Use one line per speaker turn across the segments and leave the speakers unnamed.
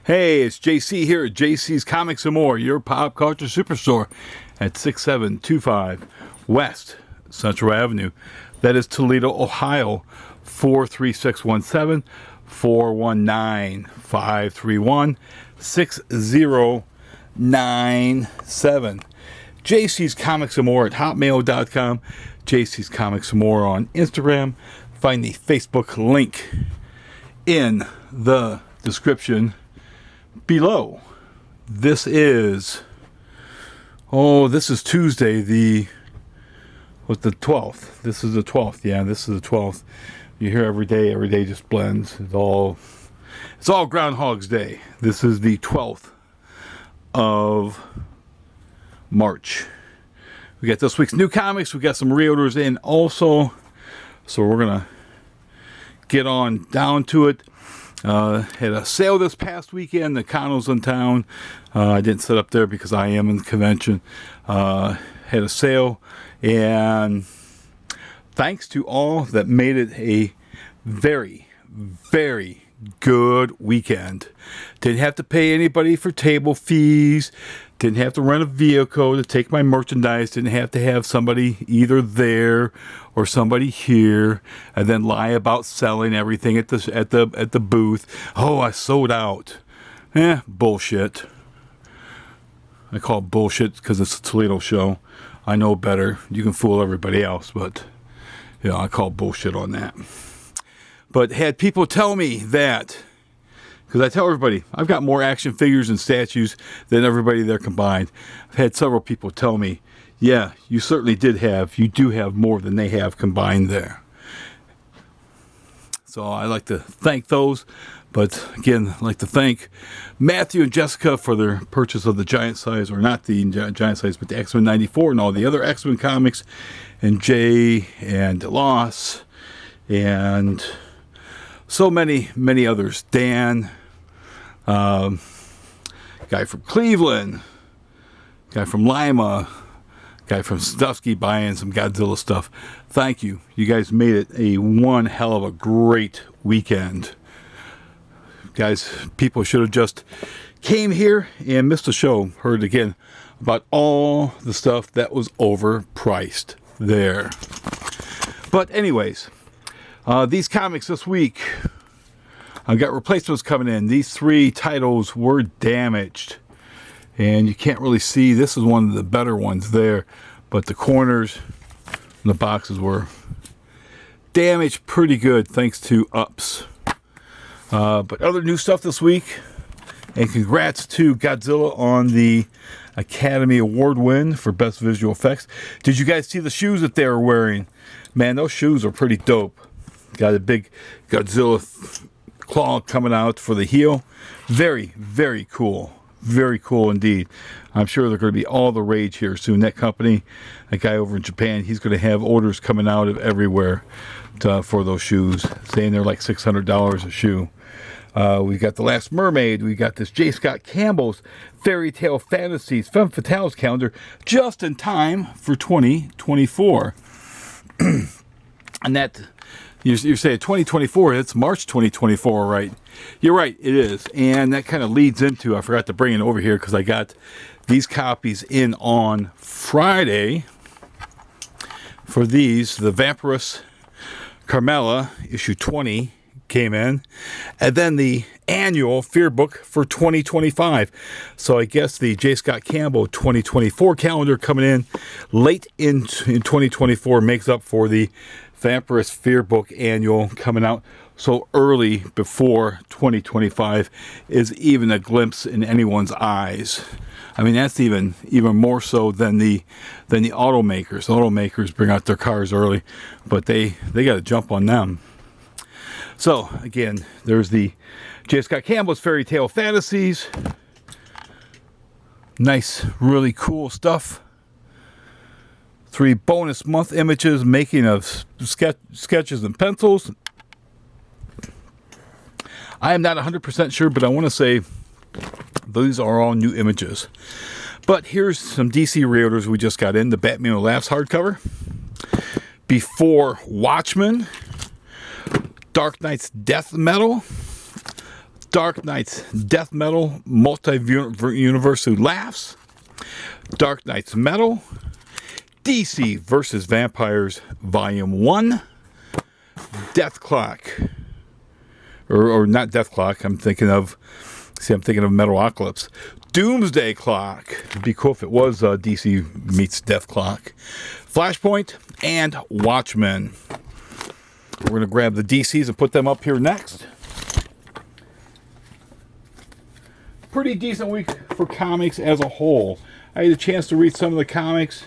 Hey, it's JC here at JC's Comics and More, your pop culture superstore at 6725 West Central Avenue. That is Toledo, Ohio, 43617 419 531 6097. JC's Comics and More at hotmail.com. JC's Comics and More on Instagram. Find the Facebook link in the description below. This is Tuesday, the 12th. This is the 12th. Yeah, this is the 12th. You hear every day just blends. It's all Groundhog's Day. This is the 12th of March. We got this week's new comics. We got some reorders in also. So we're going to get on down to it. Had a sale this past weekend. The Connell's in town. I didn't sit up there because I am in the convention. Had a sale, and thanks to all that made it a very, very good weekend. Didn't have to pay anybody for table fees. Didn't have to rent a vehicle to take my merchandise. Didn't have to have somebody either there or somebody here and then lie about selling everything at the booth. Oh, I sold out. Bullshit. I call it bullshit because it's a Toledo show. I know better. You can fool everybody else, but I call bullshit on that. But had people tell me that, because I tell everybody, I've got more action figures and statues than everybody there combined. I've had several people tell me, yeah, you do have more than they have combined there. So I like to thank those. But again, I'd like to thank Matthew and Jessica for their purchase of the giant size, or not the giant size, but the X-Men 94 and all the other X-Men comics, and Jay and DeLoss, and so many, many others. Dan, guy from Cleveland, guy from Lima, guy from Stuffsky buying some Godzilla stuff. Thank you. You guys made it a one hell of a great weekend. Guys, people should have just came here and missed the show. Heard again about all the stuff that was overpriced there. But anyways, these comics this week, I've got replacements coming in. These 3 titles were damaged, and you can't really see. This is one of the better ones there, but the corners and the boxes were damaged pretty good thanks to ups. But other new stuff this week, and congrats to Godzilla on the Academy Award win for Best Visual Effects. Did you guys see the shoes that they were wearing? Man, those shoes are pretty dope. Got a big Godzilla claw coming out for the heel. Very, very cool. Very cool indeed. I'm sure they're going to be all the rage here soon. That company, that guy over in Japan, he's going to have orders coming out of everywhere for those shoes, saying they're like $600 a shoe. We've got The Last Mermaid. We got this J. Scott Campbell's Fairy Tale Fantasies Femme Fatales calendar just in time for 2024. And that, you're saying 2024, it's March 2024, right? You're right, it is. And that kind of leads into, I forgot to bring it over here because I got these copies in on Friday for these. The Vampirus Carmella, issue 20, came in, and then the annual Fear Book for 2025. So I guess the J. Scott Campbell 2024 calendar coming in late in 2024 makes up for the Vampirus Fear Book annual coming out so early before 2025 is even a glimpse in anyone's eyes. I mean, that's even more so than the automakers. Automakers bring out their cars early, but they got to jump on them. So, again, there's the J. Scott Campbell's Fairy Tale Fantasies. Nice, really cool stuff. 3 bonus month images, making of sketches and pencils. I am not 100% sure, but I want to say these are all new images. But here's some DC Reorders we just got in. The Batman Who Laughs hardcover. Before Watchmen. Dark Knight's Death Metal. Dark Knight's Death Metal Multi-Universe Who Laughs, Dark Knight's Metal, DC versus Vampires Volume 1, Death Clock, or not Death Clock, I'm thinking of Metalocalypse. Doomsday Clock. It'd be cool if it was DC meets Death Clock. Flashpoint and Watchmen. We're going to grab the DCs and put them up here next. Pretty decent week for comics as a whole. I had a chance to read some of the comics.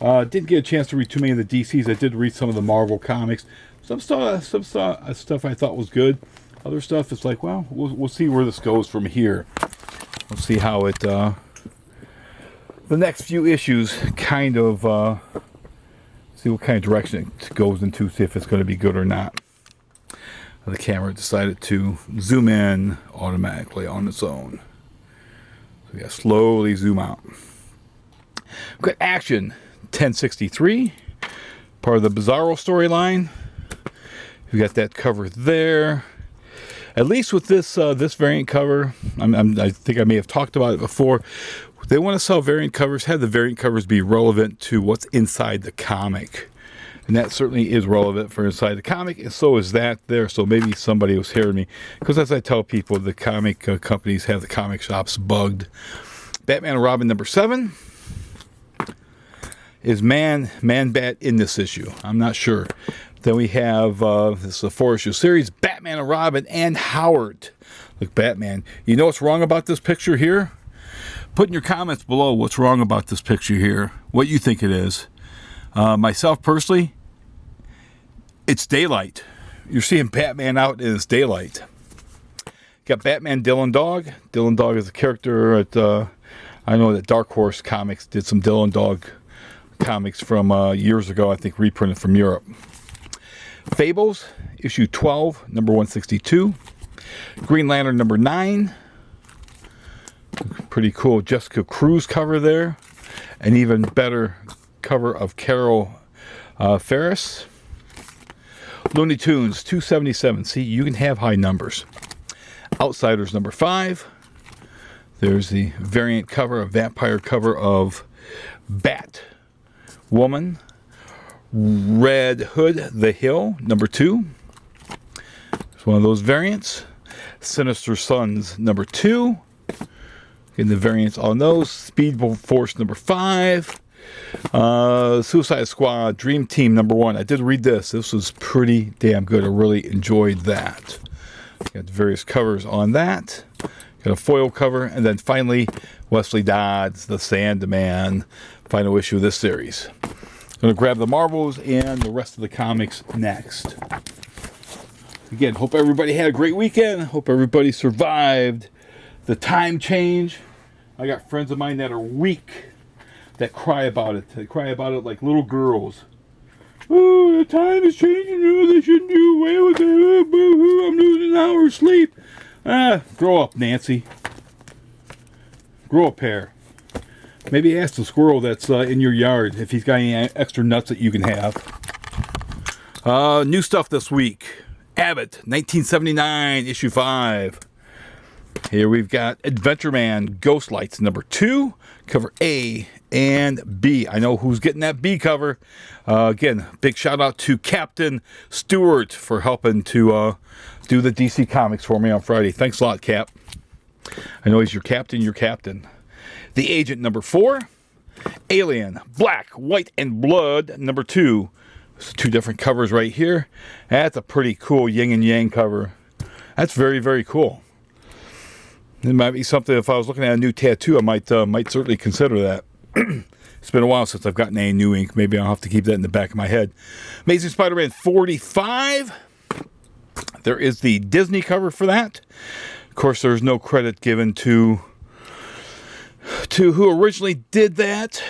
Didn't get a chance to read too many of the DCs. I did read some of the Marvel comics. Some stuff I thought was good. Other stuff is like, well, we'll see where this goes from here. We'll see how it, the next few issues kind of, see what kind of direction it goes into, see if it's going to be good or not. The camera decided to zoom in automatically on its own. So we got to slowly zoom out. We've got Action 1063, part of the Bizarro storyline. We got that cover there. At least with this this variant cover, I think I may have talked about it before. They want to sell variant covers, have the variant covers be relevant to what's inside the comic. And that certainly is relevant for inside the comic, and so is that there. So maybe somebody was hearing me. Because as I tell people, the comic companies have the comic shops bugged. Batman and Robin number 7. Is Man-Bat in this issue? I'm not sure. Then we have, this is a 4-issue series, Batman and Robin and Howard. Look, Batman. You know what's wrong about this picture here? Put in your comments below what's wrong about this picture here. What you think it is. Myself, personally, it's daylight. You're seeing Batman out in its daylight. Got Batman Dylan Dog. Dylan Dog is a character at, I know that Dark Horse Comics did some Dylan Dog comics from years ago, I think reprinted from Europe. Fables, issue 12, number 162. Green Lantern, number 9. Pretty cool Jessica Cruz cover there. An even better cover of Carol Ferris. Looney Tunes, 277. See, you can have high numbers. Outsiders, number 5. There's the variant cover, a vampire cover of Bat Woman. Red Hood, The Hill, number 2. It's one of those variants. Sinister Sons, number 2. Getting the variants on those. Speed Force, number 5. Suicide Squad, Dream Team, number 1. I did read this. This was pretty damn good. I really enjoyed that. Got various covers on that. Got a foil cover. And then finally, Wesley Dodds, The Sandman. Final issue of this series. Going to grab the Marvels and the rest of the comics next. Again, hope everybody had a great weekend. Hope everybody survived the time change. I got friends of mine that are weak that cry about it. They cry about it like little girls. Oh, the time is changing. Oh, they shouldn't do away with it. Oh, boo-hoo, I'm losing an hour of sleep. Grow up, Nancy. Grow a pair. Maybe ask the squirrel that's in your yard if he's got any extra nuts that you can have. New stuff this week. Abbott, 1979, issue 5. Here we've got Adventure Man, Ghost Lights, number 2, cover A and B. I know who's getting that B cover. Again, big shout out to Captain Stewart for helping to do the DC Comics for me on Friday. Thanks a lot, Cap. I know he's your captain. The Agent, number 4. Alien, Black, White, and Blood, number 2. There's 2 different covers right here. That's a pretty cool yin and yang cover. That's very, very cool. It might be something, if I was looking at a new tattoo, I might certainly consider that. It's been a while since I've gotten any new ink. Maybe I'll have to keep that in the back of my head. Amazing Spider-Man 45. There is the Disney cover for that. Of course, there's no credit given to who originally did that.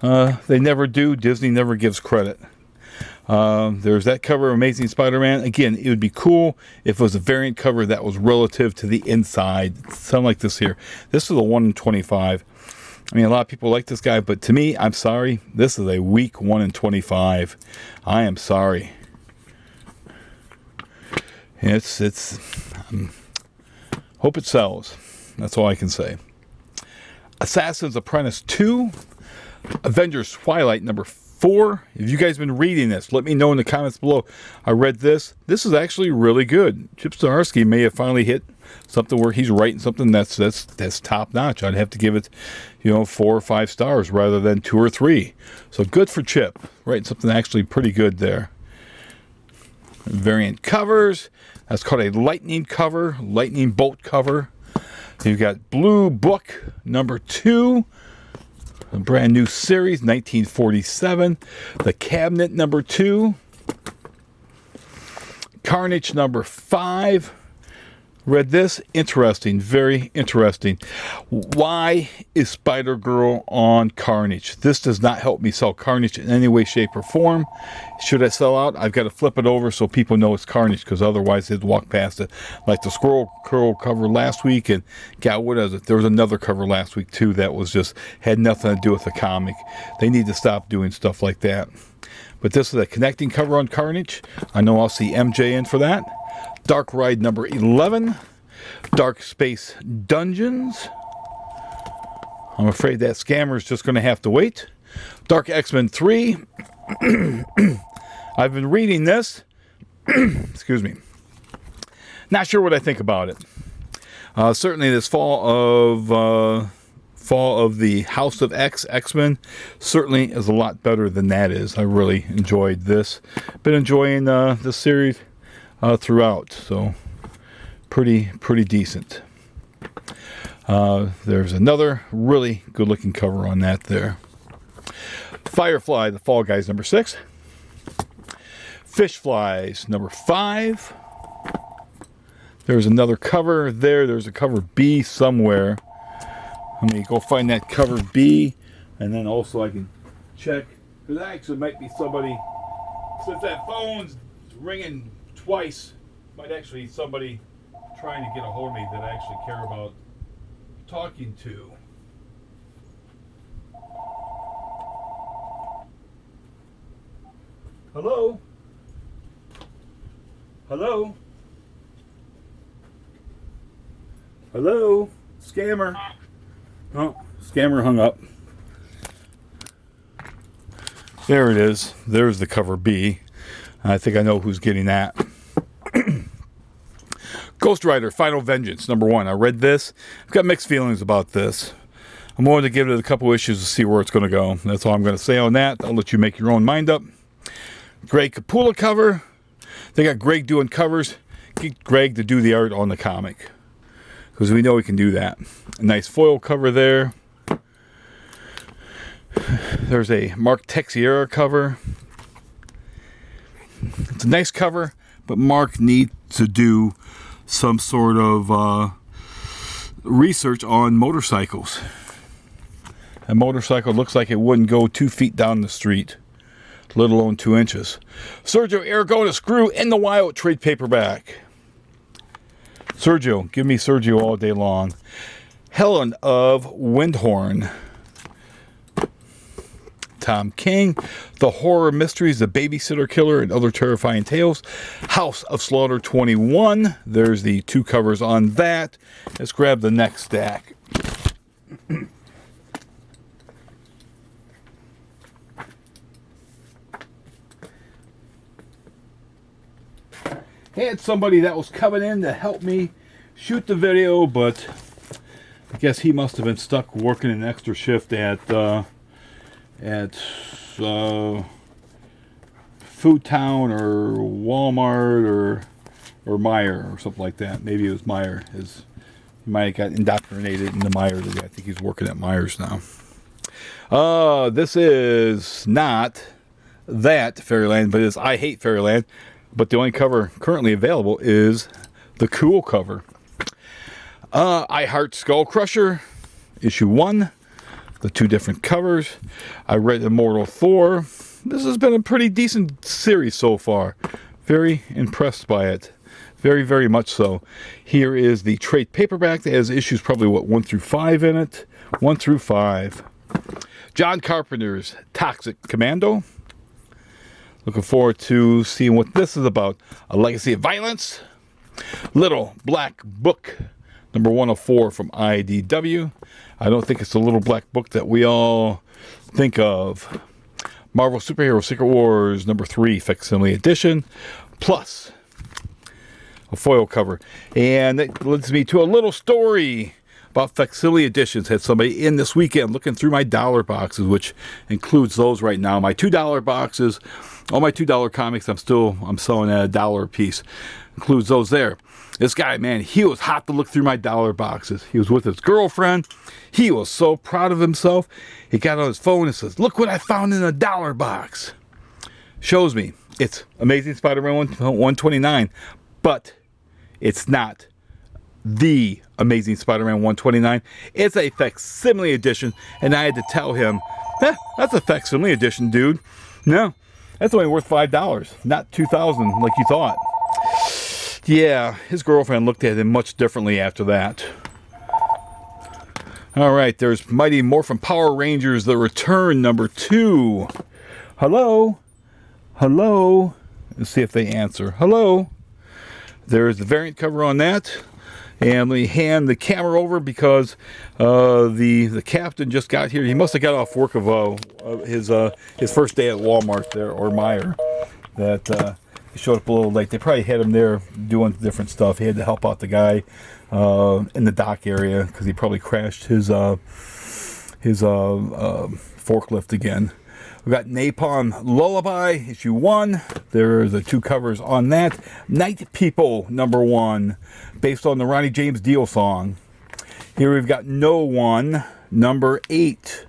They never do. Disney never gives credit. There's that cover of Amazing Spider-Man. Again, it would be cool if it was a variant cover that was relative to the inside. Something like this here. This is a 1 in 25. I mean, a lot of people like this guy, but to me, I'm sorry. This is a weak 1 in 25. I am sorry. Hope it sells. That's all I can say. Assassin's Apprentice 2. Avengers Twilight number 4. If you guys have been reading this, let me know in the comments below. I read this. This is actually really good. Chip Zdarsky may have finally hit something where he's writing something that's top notch. I'd have to give it, 4 or 5 stars rather than 2 or 3. So good for Chip. Writing something actually pretty good there. Variant covers. That's called a lightning cover, lightning bolt cover. You've got Blue Book number 2. A brand new series, 1947. The Cabinet number 2. Carnage number 5. Read this. Interesting. Very interesting. Why is Spider-Girl on Carnage? This does not help me sell Carnage in any way, shape, or form. Should I sell out, I've got to flip it over so people know it's Carnage, because otherwise they'd walk past it. Like the Squirrel Girl cover last week, and God, what is it? There was another cover last week too that was just had nothing to do with the comic. They need to stop doing stuff like that. But this is a connecting cover on Carnage. I know I'll see MJ in for that. Dark Ride number 11. Dark Space Dungeons. I'm afraid that scammer's just going to have to wait. Dark X-Men 3. I've been reading this. Excuse me. Not sure what I think about it. Certainly this fall of the House of X-Men certainly is a lot better than that is. I really enjoyed this. Been enjoying this series throughout, so pretty decent. There's another really good looking cover on that there. Firefly, the Fall Guys number 6. Fish Flies number 5. There's another cover there. There's a cover B somewhere. Let me go find that cover B, and then also I can check, because that actually might be somebody, since that phone's ringing twice, might actually be somebody trying to get a hold of me that I actually care about talking to. Hello? Hello? Hello? Scammer. Oh, scammer hung up. There it is. There's the cover B. I think I know who's getting that. GhostRider Final Vengeance number 1. I read this. I've got mixed feelings about this. I'm willing to give it a couple issues to see where it's going to go. That's all I'm going to say on that. I'll let you make your own mind up. Greg Capullo cover. They got Greg doing covers. Get Greg to do the art on the comic, because we know he can do that. A nice foil cover there. There's a Mark Texiera cover. It's a nice cover, but Mark needs to do some sort of research on motorcycles. A motorcycle looks like it wouldn't go 2 feet down the street, let alone 2 inches. Sergio Aragonés Screw in the Wild trade paperback. Sergio, give me Sergio all day long. Helen of Windhorn. Tom King, The Horror Mysteries, The Babysitter Killer, and Other Terrifying Tales. House of Slaughter 21. There's the 2 covers on that. Let's grab the next stack. Had somebody that was coming in to help me shoot the video, but I guess he must have been stuck working an extra shift at Food Town or Walmart or Meijer or something like that. Maybe it was Meijer. He might have got indoctrinated into Meijer today. I think he's working at Meijer's now. This is not that Fairyland, but it's I Hate Fairyland. But the only cover currently available is the cool cover. I Heart Skull Crusher, issue 1. The 2 different covers. I read Immortal Thor. This has been a pretty decent series so far. Very impressed by it. Very, very much so. Here is the trade paperback that has issues probably, 1 through 5 in it. 1 through 5. John Carpenter's Toxic Commando. Looking forward to seeing what this is about. A Legacy of Violence. Little Black Book number 104 from IDW. I don't think it's the little black book that we all think of. Marvel Superhero Secret Wars number 3 facsimile edition, plus a foil cover. And that leads me to a little story about facsimile editions. Had somebody in this weekend looking through my dollar boxes, which includes those right now. My $2 boxes, all my $2 comics, I'm selling at $1 a piece. Includes those there. This guy, man, he was hot to look through my dollar boxes. He was with his girlfriend. He was so proud of himself. He got on his phone and says, "Look what I found in a dollar box." Shows me it's Amazing Spider-Man 129, but it's not the Amazing Spider-Man 129. It's a facsimile edition, and I had to tell him, that's a facsimile edition, dude. No, that's only worth $5, not $2,000 like you thought. Yeah, his girlfriend looked at him much differently after that. All right, there's Mighty Morphin Power Rangers, The Return, number 2. Hello? Hello? Let's see if they answer. Hello? There's the variant cover on that. And let me hand the camera over because the captain just got here. He must have got off work of his first day at Walmart there, or Meijer. That he showed up a little late. They probably had him there doing different stuff. He had to help out the guy in the dock area because he probably crashed his forklift again. We've got Napalm Lullaby, issue 1. There's the 2 covers on that. Night People, number 1, based on the Ronnie James Dio song. Here we've got No One, number 8.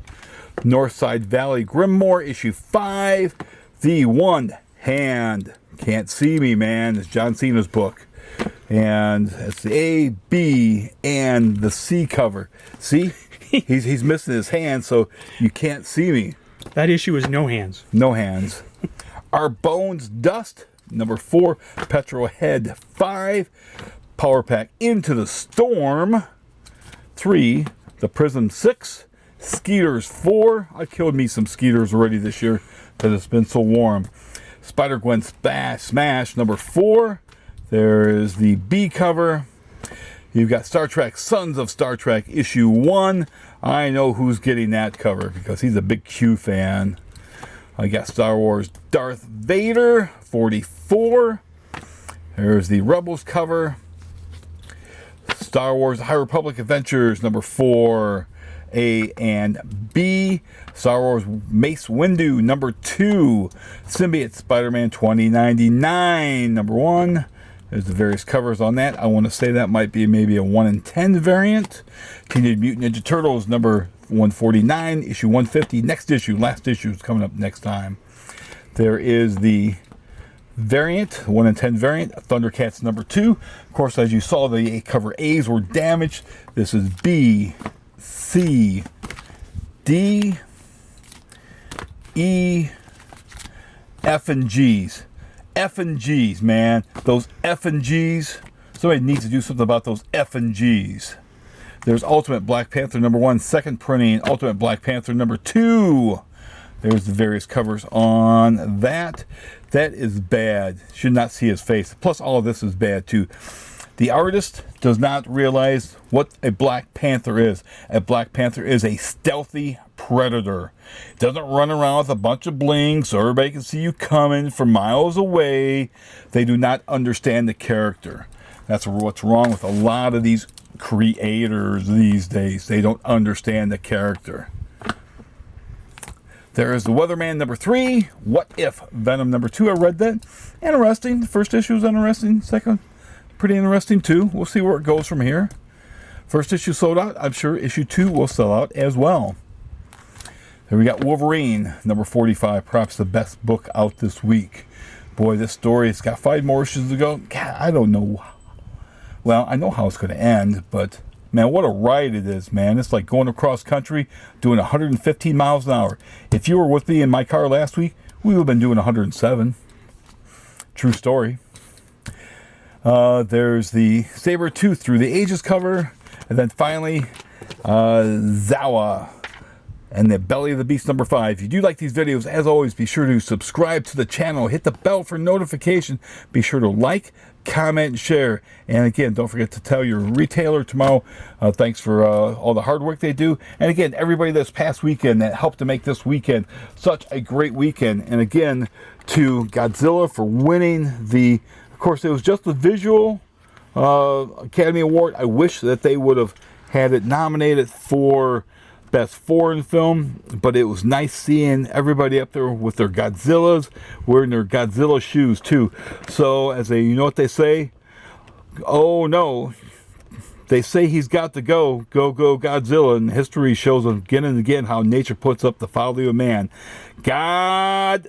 Northside Valley Grimoire, issue 5. The One Hand. Can't See Me, man. It's John Cena's book. And it's the A, B, and the C cover. See? He's missing his hand, so you can't see me.
That issue is no hands.
No hands. Our Bones Dust, number 4. Petrol Head 5. Power Pack Into the Storm 3. The Prism 6. Skeeters 4. I killed me some Skeeters already this year because it's been so warm. Spider-Gwen Smash number 4. There's the B cover. You've got Star Trek Sons of Star Trek issue 1. I know who's getting that cover because he's a big Q fan. I got Star Wars Darth Vader 44. There's the Rebels cover. Star Wars High Republic Adventures number 4. A and B. Star Wars Mace Windu number 2. Symbiote Spider-Man 2099 number 1. There's the various covers on that. I want to say that might be maybe a 1 in 10 variant. Teenage Mutant Ninja Turtles number 149, issue 150. Next issue, last issue is coming up next time. There is the variant, 1 in 10 variant, Thundercats number 2. Of course, as you saw, the cover A's were damaged. This is B, C, D, E, F, and G's. F and G's, man. Those F and G's. Somebody needs to do something about those F and G's. There's Ultimate Black Panther number 1, second printing. Ultimate Black Panther number 2. There's the various covers on that. That is bad. Should not see his face. Plus, all of this is bad, too. The artist does not realize what a Black Panther is. A Black Panther is a stealthy predator. It doesn't run around with a bunch of bling so everybody can see you coming from miles away. They do not understand the character. That's what's wrong with a lot of these creators these days. They don't understand the character. There is the Weatherman number 3. What If Venom number 2. I read that. Interesting. The first issue was interesting. Second, pretty interesting too. We'll see where it goes from here. First issue sold out. I'm sure issue 2 will sell out as well. Then we got Wolverine number 45. Perhaps the best book out this week. Boy, this story, it's got 5 more issues to go. God, I don't know. Well, I know how it's going to end, but man, what a ride it is, man. It's like going across country doing 115 miles an hour. If you were with me in my car last week, we would have been doing 107. True story. There's the Sabretooth Through the Ages cover. And then finally, Zawa and the Belly of the Beast number 5. If you do like these videos, as always, be sure to subscribe to the channel, hit the bell for notification, be sure to like, comment, and share. And again, don't forget to tell your retailer tomorrow thanks for all the hard work they do. And again, everybody this past weekend that helped to make this weekend such a great weekend. And again, to Godzilla for winning of course, it was just the Visual Academy Award. I wish that they would have had it nominated for Best Foreign Film, but it was nice seeing everybody up there with their Godzillas, wearing their Godzilla shoes too. So, you know what they say? Oh no, they say he's got to go, go Godzilla, and history shows again and again how nature puts up the folly of man. Godzilla!